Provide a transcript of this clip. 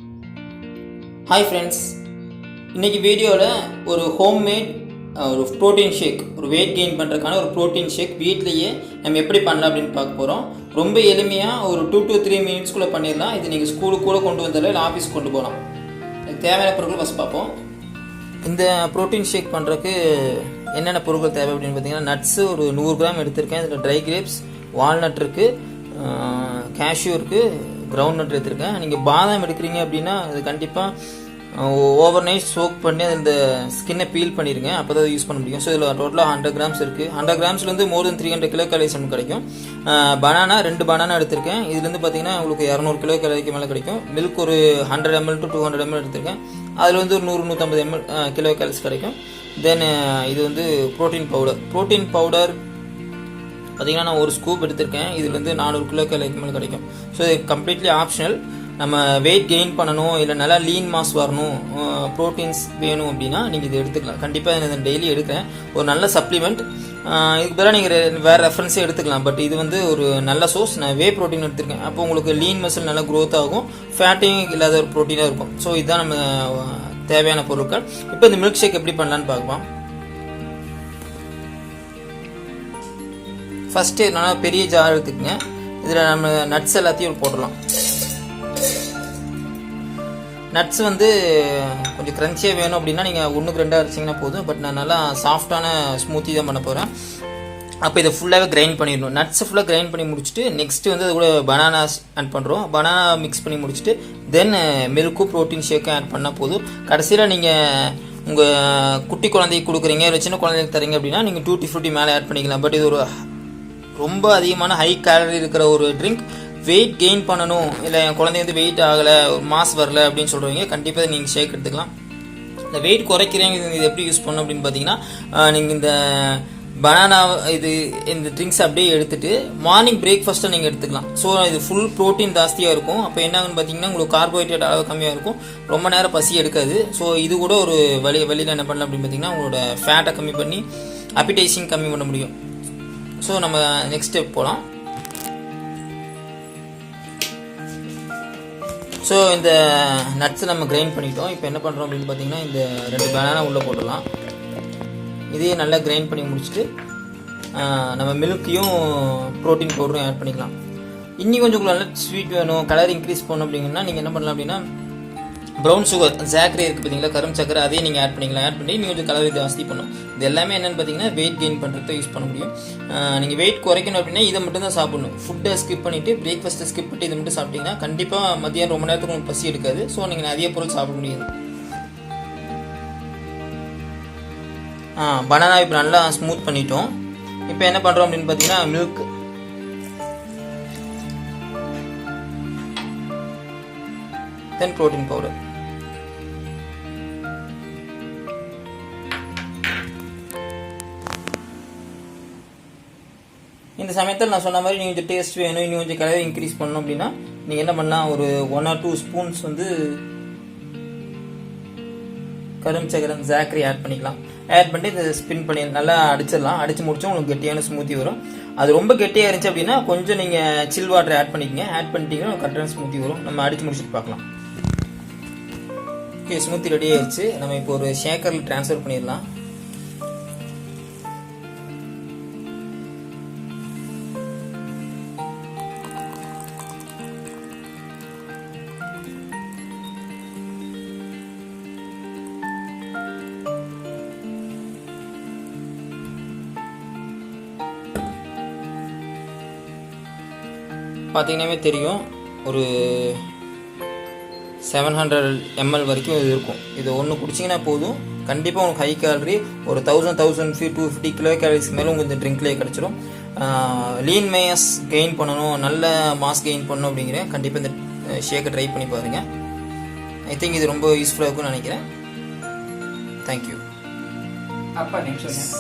Hi friends, இன்னைக்கு வீடியோவில் ஒரு ஹோம்மேட் ஒரு ப்ரோட்டீன் ஷேக், ஒரு வெயிட் கெயின் பண்ணுறதுக்கான ஒரு ப்ரோட்டீன் ஷேக் வீட்லேயே நம்ம எப்படி பண்ணலாம் அப்படின்னு பார்க்க போகிறோம். ரொம்ப எளிமையாக ஒரு 2 to 3 மினிட்ஸ்குள்ளே பண்ணிடலாம். இது நீங்கள் ஸ்கூலுக்கு கூட கொண்டு வந்தாலும் இல்லை ஆஃபீஸ்க்கு கொண்டு போகலாம். இதுக்கு தேவையான பொருட்கள் ஃபஸ்ட் பார்ப்போம். இந்த ப்ரோட்டீன் ஷேக் பண்ணுறதுக்கு என்னென்ன பொருட்கள் தேவை அப்படின்னு பார்த்தீங்கன்னா, நட்ஸு ஒரு 100 கிராம் எடுத்திருக்கேன். இதில் ட்ரை கிரேப்ஸ், வால்நட் இருக்குது, கேஷ்யூ இருக்குது, கிரவுண்ட் நட் எடுத்திருக்கேன். நீங்கள் பாதாம் எடுக்கிறீங்க அப்படின்னா அது கண்டிப்பாக ஓவர் நைட் சோக் பண்ணி இந்த ஸ்கின்னை பீல் பண்ணிடுங்க, அப்போ தான் யூஸ் பண்ண முடியும். ஸோ இதில் டோட்டலாக 100 கிராம்ஸ் இருக்குது. 100 கிராம்ஸ்லேருந்து மோர் தென் 300 கிலோ கேலரிஸ் நமக்கு கிடைக்கும். பனானா 2 பனானா எடுத்திருக்கேன். இதுலேருந்து பார்த்தீங்கன்னா உங்களுக்கு 200 கிலோ கேலரிக்கு மேலே கிடைக்கும். மில்க் ஒரு 100 ml to 200 ml எடுத்திருக்கேன். அதில் வந்து ஒரு 100-150 ml கிலோ கேலரிஸ் கிடைக்கும். தென் இது வந்து ப்ரோட்டீன் பவுடர் பார்த்தீங்கன்னா நான் ஒரு ஸ்கூப் எடுத்திருக்கேன். இதுலேருந்து 400 கிலோ கேலரிக்கு மேலே கிடைக்கும். ஸோ இது கம்ப்ளீட்லி ஆப்ஷனல். நம்ம வெயிட் கெயின் பண்ணணும், இல்லை நல்லா லீன் மாஸ் வரணும், ப்ரோட்டீன்ஸ் வேணும் அப்படின்னா நீங்கள் இது எடுத்துக்கலாம். கண்டிப்பாக நான் டெய்லி எடுக்கிறேன். ஒரு நல்ல சப்ளிமெண்ட். இதுக்கு பதிலாக நீங்கள் வேறு ரெஃபரன்ஸே எடுத்துக்கலாம். பட் இது வந்து ஒரு நல்ல சோர்ஸ். நான் வே ப்ரோட்டீன் எடுத்திருக்கேன். அப்போ உங்களுக்கு லீன் மசில் நல்லா க்ரோத் ஆகும், ஃபேட்டிங் இல்லாத ஒரு ப்ரோட்டீனாக இருக்கும். ஸோ இதுதான் நம்ம தேவையான பொருட்கள். இப்போ இந்த மில்க் ஷேக் எப்படி பண்ணலான்னு பார்க்கலாம். ஃபஸ்ட்டு நல்லா பெரிய ஜார் எடுத்துக்கங்க. இதில் நம்ம நட்ஸ் எல்லாத்தையும் போடலாம். நட்ஸ் வந்து கொஞ்சம் க்ரன்ச்சியாக வேணும் அப்படின்னா நீங்கள் 1க்கு 2 அரைச்சிங்கன்னா போதும். பட் நான் நல்லா சாஃப்டான ஸ்மூத்தி தான் பண்ண போகிறேன். அப்போ இதை ஃபுல்லாகவே கிரைண்ட் பண்ணிடணும். நட்ஸை ஃபுல்லாக கிரைண்ட் பண்ணி முடிச்சுட்டு நெக்ஸ்ட்டு வந்து அது கூட பனானாஸ் ஆட் பண்ணுறோம். பனானா மிக்ஸ் பண்ணி முடிச்சுட்டு தென் மில்க்கும் ப்ரோட்டீன் ஷேக்கும் ஆட் பண்ணால் போதும். கடைசியில் நீங்கள் உங்கள் குட்டி குழந்தைக்கு கொடுக்குறீங்க, இல்லை சின்ன குழந்தைக்கு தரீங்க அப்படின்னா நீங்கள் டூட்டி ஃப்ரூட்டி மேலே ஆட் பண்ணிக்கலாம். பட் இது ஒரு ரொம்ப அதிகமான ஹை கேலரி இருக்கிற ஒரு ட்ரிங்க். வெயிட் கெயின் பண்ணணும், இல்லை என் குழந்தை வந்து வெயிட் ஆகலை, ஒரு மாஸ் வரல அப்படின்னு சொல்கிறவங்க கண்டிப்பாக நீங்கள் ஷேக் எடுத்துக்கலாம். இந்த வெயிட் குறைக்கிறீங்க, இது எப்படி யூஸ் பண்ணணும் அப்படின்னு பார்த்தீங்கன்னா, நீங்கள் இந்த பனானா இந்த ட்ரிங்க்ஸ் அப்படியே எடுத்துகிட்டு மார்னிங் பிரேக்ஃபாஸ்ட்டை நீங்கள் எடுத்துக்கலாம். ஸோ இது ஃபுல் ப்ரோட்டீன் ஜாஸ்தியாக இருக்கும். அப்போ என்ன ஆகுன்னு பார்த்தீங்கன்னா உங்களுக்கு கார்போஹைட்ரேட் அளவு கம்மியாக இருக்கும், ரொம்ப நேரம் பசி எடுக்காது. ஸோ இது கூட ஒரு வழியில் என்ன பண்ணலாம் அப்படின்னு பார்த்தீங்கன்னா, உங்களோட ஃபேட்டை கம்மி பண்ணி அப்பிடைசிங் கம்மி பண்ண முடியும். ஸோ நம்ம நெக்ஸ்ட் ஸ்டெப் போகலாம். ஸோ இந்த நட்ஸை நம்ம கிரைண்ட் பண்ணிட்டோம். இப்போ என்ன பண்ணுறோம் அப்படின்னு பார்த்தீங்கன்னா, இந்த 2 பனானா உள்ளே போட்டுடலாம். இதையே நல்லா கிரைண்ட் பண்ணி முடிச்சுட்டு நம்ம மில்க்கையும் ப்ரோட்டீன் பவுடரும் ஆட் பண்ணிக்கலாம். இன்னும் கொஞ்சம் நல்லா ஸ்வீட் வேணும், கலர் இன்க்ரீஸ் பண்ணணும் அப்படிங்கன்னா நீங்கள் என்ன பண்ணலாம் அப்படின்னா, ப்ரௌன் சுகர், ஜாக்ரி இருக்குது பார்த்தீங்களா, கரும் சக்கரை, அதையும் நீங்கள் ஆட் பண்ணிக்கலாம். ஆட் பண்ணி நீங்கள் கொஞ்சம் கலரி ஜாஸ்தி பண்ணும். இது எல்லாமே என்னென்னு பார்த்தீங்கன்னா வெயிட் கெயின் பண்ணுறதுக்கு யூஸ் பண்ண முடியும். நீங்கள் வெயிட் குறைக்கணும் அப்படின்னா இதை மட்டும் தான் சாப்பிடணும். ஃபுட்டை ஸ்கிப் பண்ணிவிட்டு பிரேக்ஃபாஸ்ட்டை ஸ்கிப் பண்ணிட்டு இதை மட்டும் சாப்பிட்டீங்கன்னா கண்டிப்பாக மதியம் ரொம்ப நேரத்துக்கு உங்களுக்கு பசி எடுக்காது. ஸோ நீங்கள் நிறைய பொருள் சாப்பிட முடியாது. பனானா இப்போ நல்லா ஸ்மூத் பண்ணிட்டோம். இப்போ என்ன பண்ணுறோம் அப்படின்னு பார்த்தீங்கன்னா, மில்க், தென் ப்ரோட்டீன் பவுடர். இந்த சமயத்தில் நான் சொன்ன மாதிரி நீங்கள் கொஞ்சம் டேஸ்ட் வேணும், இன்னும் கொஞ்சம் கலர் இன்க்ரீஸ் பண்ணணும் அப்படின்னா நீங்கள் என்ன பண்ணலாம், ஒரு 1 or 2 ஸ்பூன்ஸ் வந்து கரும் சக்கரம் ஜாக்ரி ஆட் பண்ணிக்கலாம். ஆட் பண்ணிட்டு இதை ஸ்பின் பண்ணி நல்லா அடிச்சிடலாம். அடித்து முடிச்சோம் உங்களுக்கு கெட்டியான ஸ்மூத்தி வரும். அது ரொம்ப கெட்டியாக இருந்துச்சு அப்படின்னா கொஞ்சம் நீங்கள் சில் வாட்டர் ஆட் பண்ணிக்கங்க. ஆட் பண்ணிட்டீங்கன்னா கரெக்டான ஸ்மூத்தி வரும். நம்ம அடித்து முடிச்சுட்டு பார்க்கலாம். ஓகே, ஸ்மூத்தி ரெடி ஆயிடுச்சு. நம்ம இப்போ ஒரு ஷேக்கரில் ட்ரான்ஸ்ஃபர் பண்ணிடலாம். பார்த்தீங்கன்னாவே தெரியும், ஒரு 700 ml வரைக்கும் இது இருக்கும். இது ஒன்று குடிச்சிங்கன்னா போதும், கண்டிப்பாக உங்களுக்கு ஹை கேலரி ஒரு 1000-1250 கிலோ கேலரிஸ்க்கு மேலே உங்களுக்கு இந்த ட்ரிங்க்லேயே கிடச்சிரும். லீன் மாஸ் கெயின் பண்ணணும், நல்ல மாஸ் கெயின் பண்ணணும் அப்படிங்கிறேன், கண்டிப்பாக இந்த ஷேக்கை ட்ரை பண்ணி பாருங்கள். ஐ திங்க் இது ரொம்ப யூஸ்ஃபுல்லாக இருக்கும்னு நினைக்கிறேன். தேங்க்யூ. அப்பா நெக்ஸ்ட்